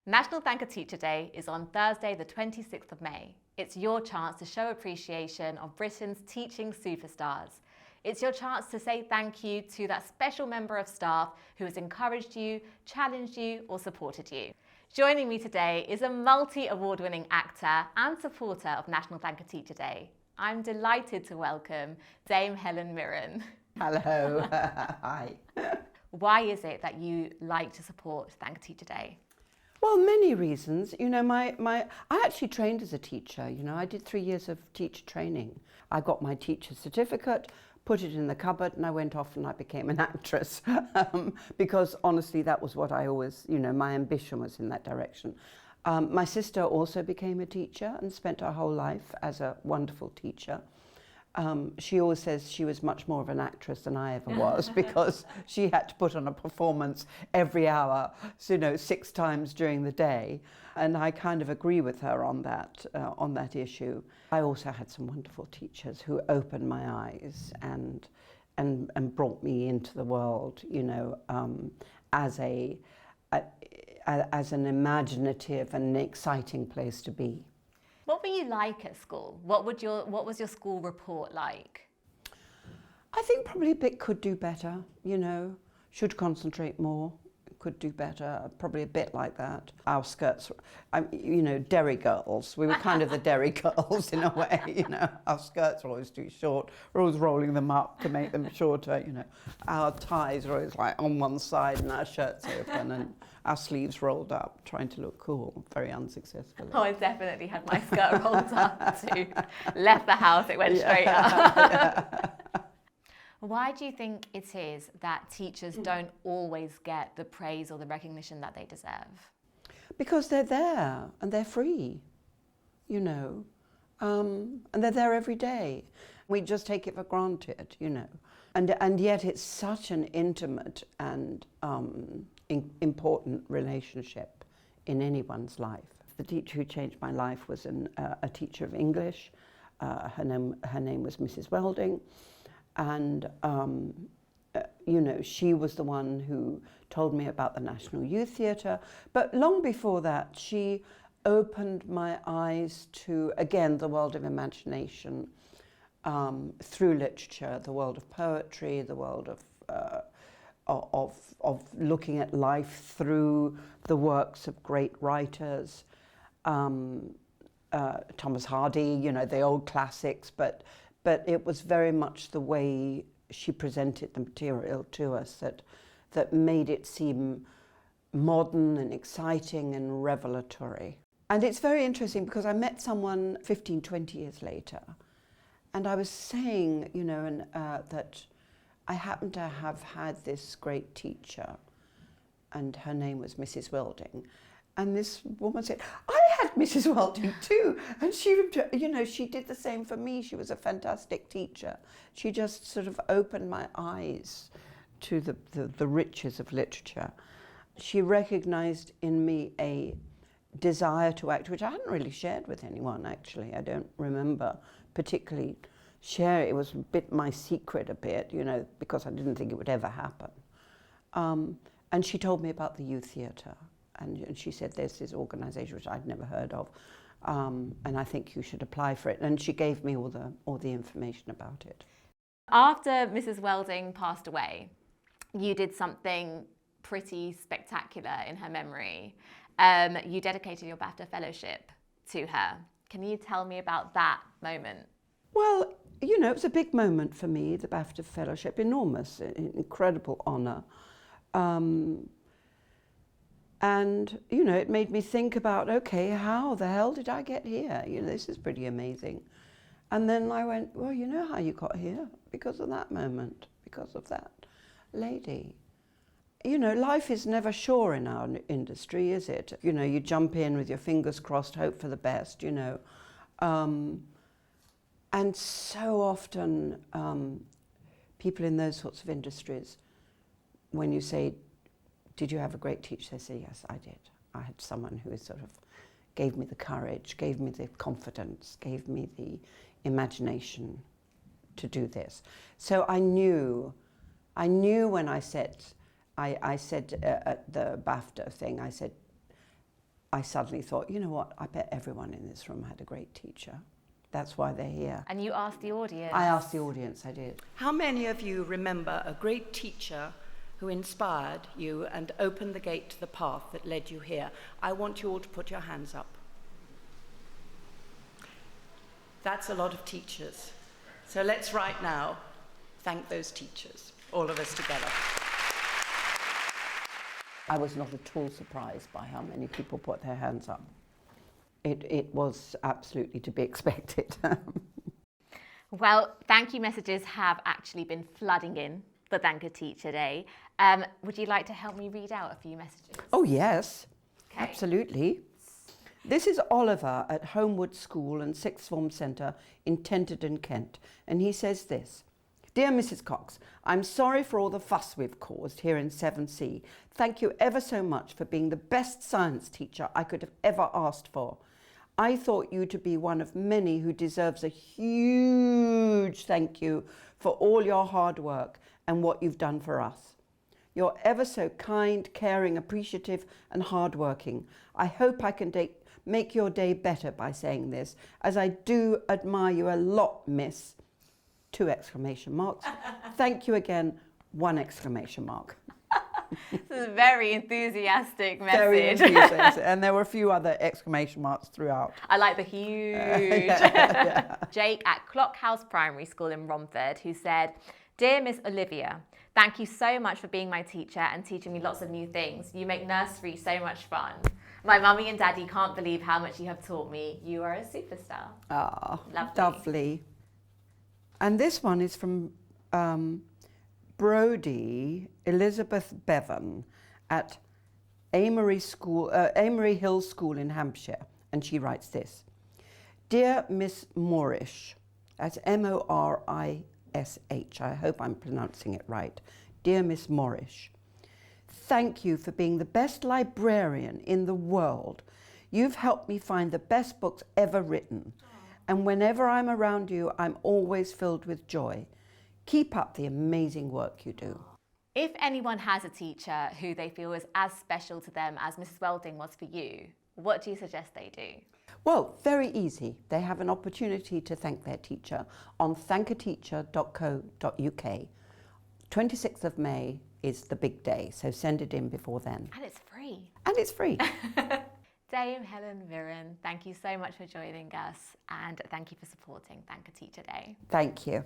National Thank a Teacher Day is on Thursday the 26th of May. It's your chance to show appreciation of Britain's teaching superstars. It's your chance to say thank you to that special member of staff who has encouraged you, challenged you or supported you. Joining me today is a multi-award-winning actor and supporter of National Thank a Teacher Day. I'm delighted to welcome Dame Helen Mirren. Hello, hi. Why is it that you like to support Thank a Teacher Day? Well, many reasons. You know, I actually trained as a teacher. You know, I did 3 years of teacher training. I got my teacher certificate, put it in the cupboard, and I went off and I became an actress. Because honestly, that was what I always, you know, my ambition was in that direction. My sister also became a teacher and spent her whole life as a wonderful teacher. She always says she was much more of an actress than I ever was because she had to put on a performance every hour, so, you know, 6 times during the day. And I kind of agree with her on that issue. I also had some wonderful teachers who opened my eyes and brought me into the world, you know, as an imaginative and exciting place to be. What were you like at school? What was your school report like? I think probably a bit could do better, you know, should concentrate more, could do better, probably a bit like that. Our skirts, you know, Derry girls, we were kind of the Derry girls in a way, you know. Our skirts were always too short, we're always rolling them up to make them shorter, you know. Our ties were always like on one side and our shirts open and our sleeves rolled up, trying to look cool, very unsuccessfully. Oh, I definitely had my skirt rolled up too. Left the house, it went straight up. Yeah. Why do you think it is that teachers don't always get the praise or the recognition that they deserve? Because they're there and they're free, you know, and they're there every day. We just take it for granted, you know, and yet it's such an intimate and important relationship in anyone's life. The teacher who changed my life was a teacher of English. Her name was Mrs. Welding. And, you know, she was the one who told me about the National Youth Theatre. But long before that, she opened my eyes to, again, the world of imagination through literature, the world of poetry, the world of looking at life through the works of great writers. Thomas Hardy, you know, the old classics, but it was very much the way she presented the material to us that made it seem modern and exciting and revelatory. And it's very interesting because I met someone 15, 20 years later, and I was saying, you know, that I happen to have had this great teacher, and her name was Mrs. Welding. And this woman said, I had Mrs. Welding too. And she, you know, she did the same for me. She was a fantastic teacher. She just sort of opened my eyes to the riches of literature. She recognized in me a desire to act, which I hadn't really shared with anyone, actually. I don't remember particularly sharing. It was a bit my secret a bit, you know, because I didn't think it would ever happen. And she told me about the youth theatre. And she said, there's this organisation which I'd never heard of, and I think you should apply for it. And she gave me all the information about it. After Mrs. Welding passed away, you did something pretty spectacular in her memory. You dedicated your BAFTA fellowship to her. Can you tell me about that moment? Well, you know, it was a big moment for me, the BAFTA fellowship, enormous, incredible honour. And, you know, it made me think about, okay, how the hell did I get here? You know, this is pretty amazing. And then I went, well, you know how you got here? Because of that moment, because of that lady. You know, life is never sure in our industry, is it? You know, you jump in with your fingers crossed, hope for the best, you know. And so often, people in those sorts of industries, when you say, did you have a great teacher? They say, yes, I did. I had someone who sort of gave me the courage, gave me the confidence, gave me the imagination to do this. So I knew when I said at the BAFTA thing, I said, I suddenly thought, you know what, I bet everyone in this room had a great teacher. That's why they're here. And you asked the audience. I asked the audience, I did. How many of you remember a great teacher who inspired you and opened the gate to the path that led you here? I want you all to put your hands up. That's a lot of teachers. So let's right now thank those teachers, all of us together. I was not at all surprised by how many people put their hands up. It was absolutely to be expected. Well, thank you messages have actually been flooding in for Thank a Teacher Day. Would you like to help me read out a few messages? Oh yes, Okay. absolutely. This is Oliver at Homewood School and Sixth Form Centre in Tenterden, Kent, and he says this. Dear Mrs. Cox, I'm sorry for all the fuss we've caused here in 7C. Thank you ever so much for being the best science teacher I could have ever asked for. I thought you to be one of many who deserves a huge thank you for all your hard work and what you've done for us. You're ever so kind, caring, appreciative and hardworking. I hope I can make your day better by saying this, as I do admire you a lot, miss. 2 exclamation marks. Thank you again, 1 exclamation mark. This is a very enthusiastic message. Very enthusiastic. And there were a few other exclamation marks throughout. I like the huge. Yeah. Jake at Clockhouse Primary School in Romford, who said, Dear Miss Olivia, thank you so much for being my teacher and teaching me lots of new things. You make nursery so much fun. My mummy and daddy can't believe how much you have taught me. You are a superstar. Ah, Lovely. lovely. And this one is from Brodie Elizabeth Bevan at Amory Hill School in Hampshire. And she writes this. Dear Miss Moorish, that's M-O-R-I-S-H. I hope I'm pronouncing it right. Dear Miss Moorish, thank you for being the best librarian in the world. You've helped me find the best books ever written. And whenever I'm around you, I'm always filled with joy. Keep up the amazing work you do. If anyone has a teacher who they feel is as special to them as Mrs. Welding was for you, what do you suggest they do? Well, very easy. They have an opportunity to thank their teacher on thankateacher.co.uk. 26th of May is the big day, so send it in before then. And it's free. And it's free. Dame Helen Mirren, thank you so much for joining us and thank you for supporting Thank a Teacher Day. Thank you.